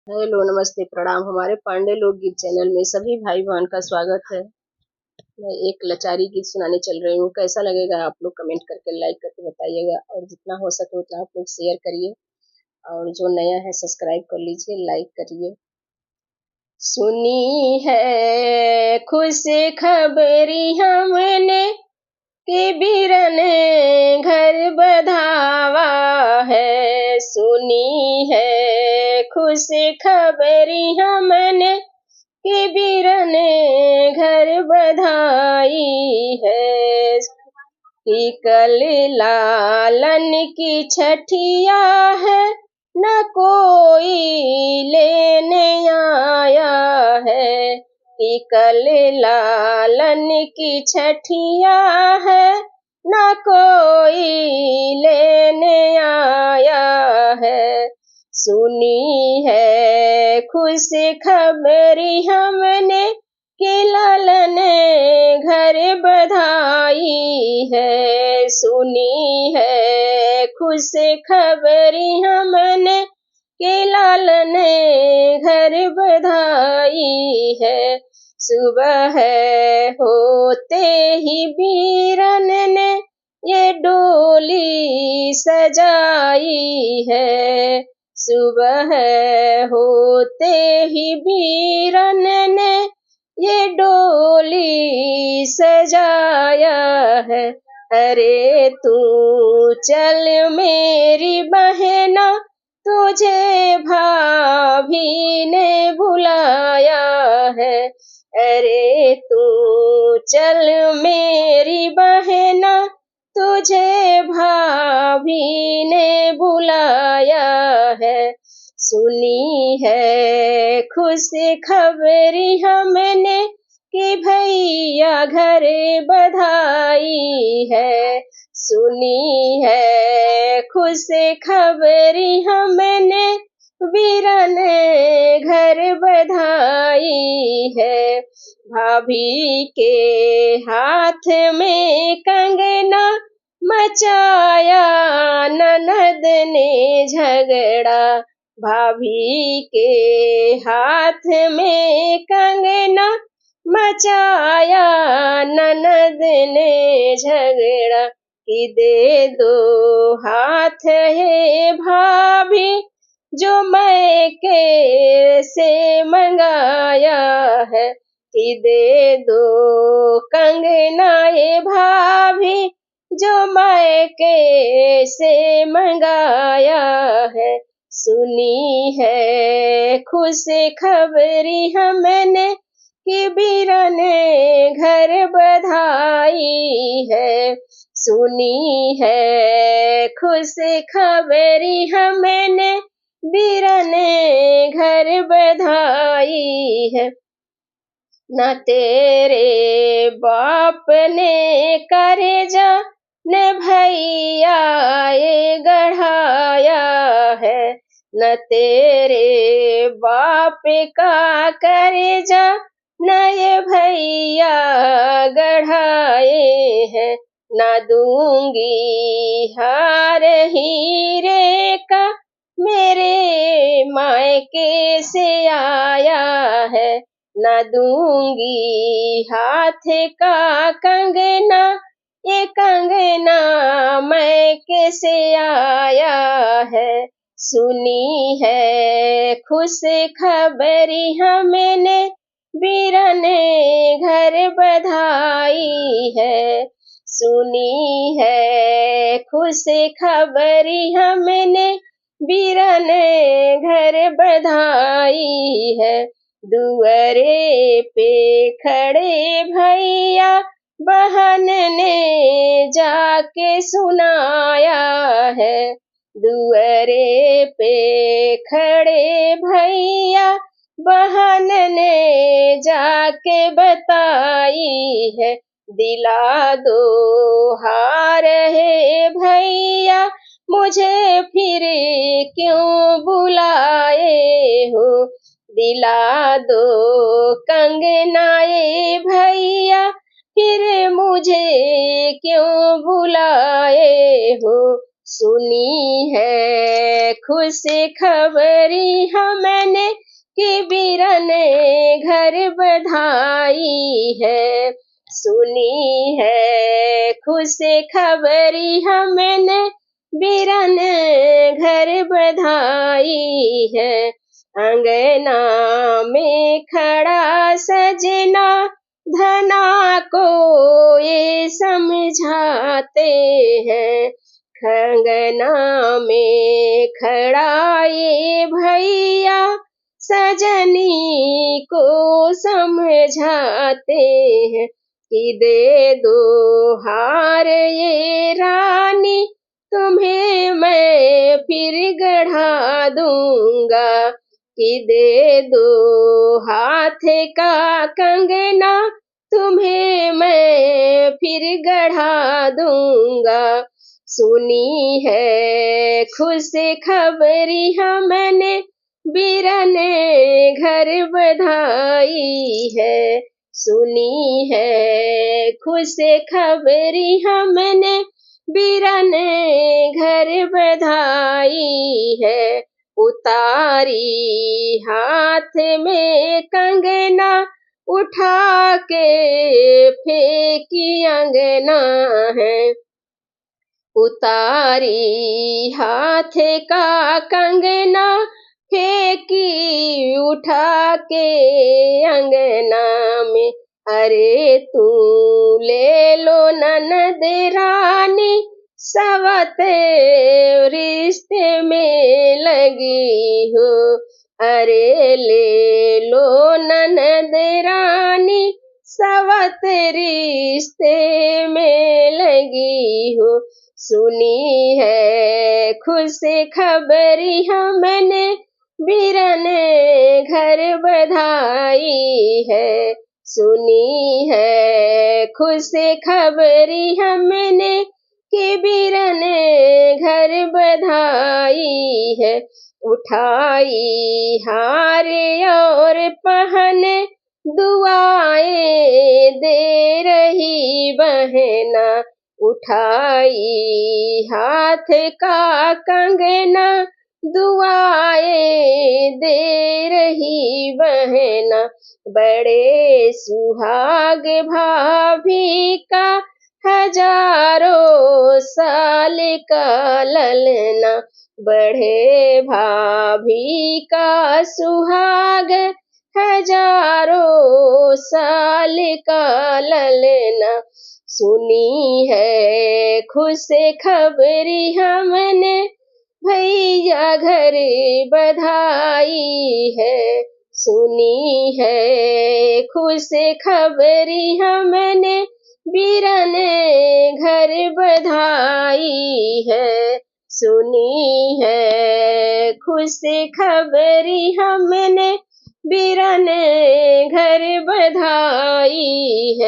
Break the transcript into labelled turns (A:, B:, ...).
A: Hello, नमस्ते, प्रणाम। हमारे पांडे लोकगीत चैनल में सभी भाई बहन का स्वागत है। मैं एक लचारी गीत सुनाने चल रही हूँ। कैसा लगेगा आप लोग कमेंट करके लाइक करके बताइएगा, और जितना हो सके उतना आप लोग शेयर करिए, और जो नया है सब्सक्राइब कर लीजिए, लाइक करिए। सुनी है खुश खबरी हमने कि बीरन घर बधावा है। सुनी है खुश खबरी हमने कि बीरन घर बधाई है। कि कल लालन की छठिया है, न कोई लेने आया है। कि कल लालन की छठिया है, न कोई लेने आया है। सुनी है खुश खबरी हमने कि लालन घर बधाई है। सुनी है खुश खबरी हमने कि लालन घर बधाई है। सुबह होते ही बीरन ने ये डोली सजाई है। सुबह होते ही बीरन ने ये डोली सजाया है। अरे तू चल मेरी बहना, तुझे भाभी ने बुलाया है। अरे तू चल मेरी बहना, तुझे भाभी ने बुलाया है। सुनी है खुश खबरी हमने कि भैया घर बधाई है। सुनी है खुश खबरी हमने बीरन घर बधाई है। भाभी के हाथ में कंगना, मचाया ननद ने झगड़ा। भाभी के हाथ में कंगना, मचाया ननद ने झगड़ा। कि दे दो हाथ है भाभी, जो मैके से मंगाया है। कि दे दो कंगना ये भाभी, जो मैके से मंगाया है। सुनी है खुश खबरी हमने कि बीरन घर बधाई है। सुनी है खुश खबरी हमने बीरन घर बधाई है। न तेरे बाप ने करेजा, न भैया ये गढ़ाया है। न तेरे बाप का करेजा, न ये भैया गढ़ाए हैं। न दूंगी हार हीरे का, मेरे मायके से आया है। न दूंगी हाथ का कंगना, ये कंगना मैके से आया है। सुनी है खुश खबरी हमने बीरन घर बधाई है। सुनी है खुश खबरी हमने बीरन घर बधाई है। दुअरे पे खड़े भैया बहन ने जाके सुनाया है। दुअरे पे खड़े भैया बहन ने जाके बताई है। दिला दो हार है भैया, मुझे फिर क्यों बुलाए हो। दिला दो कंगना ये भैया, फिर मुझे क्यों बुलाए हो। सुनी है खुश खबरी हमने कि बीरने घर बधाई है। सुनी है खुश खबरी हमने बीरने घर बधाई है। अंगना में खड़ा सजना धना को ये समझाते हैं। अंगना में खड़ा ये भैया सजनी को समझाते हैं कि दे दो हार ये रानी तुम्हें मैं फिर गढ़ा दूंगा। कि दे दो हाथ का कंगना तुम्हें मैं फिर गढ़ा दूंगा। सुनी है खुश खबरी हमने बीरने घर बधाई है। सुनी है खुश खबरी हमने बीरने घर बधाई है। उतारी हाथ में कंगना उठा के फेंकी अंगना है। उतारी हाथ का कंगना फेंकी उठा के अंगना में। अरे तू ले लो ननद रानी सवत रिश्ते में लगी हो। अरे ले लो ननद रानी सवत रिश्ते में लगी हो। सुनी है खुश खबरी हमने बीरने घर बधाई है। सुनी है खुश खबरी हमने कि बीरने घर बधाई है। उठाई हार और पहने दुआएं दे रही बहना। उठाई हाथ का कंगना दुआएं दे रही बहना। बड़े सुहाग भाभी का हजारों साल का ललना। बढ़े भाभी का सुहाग हजारों साल का ललना। सुनी है खुश खबरी हमने भैया घर बधाई है। सुनी है खुश खबरी हमने बीरने घर बधाई है। सुनी है खुश खबरी हमने बीरने घर बधाई है।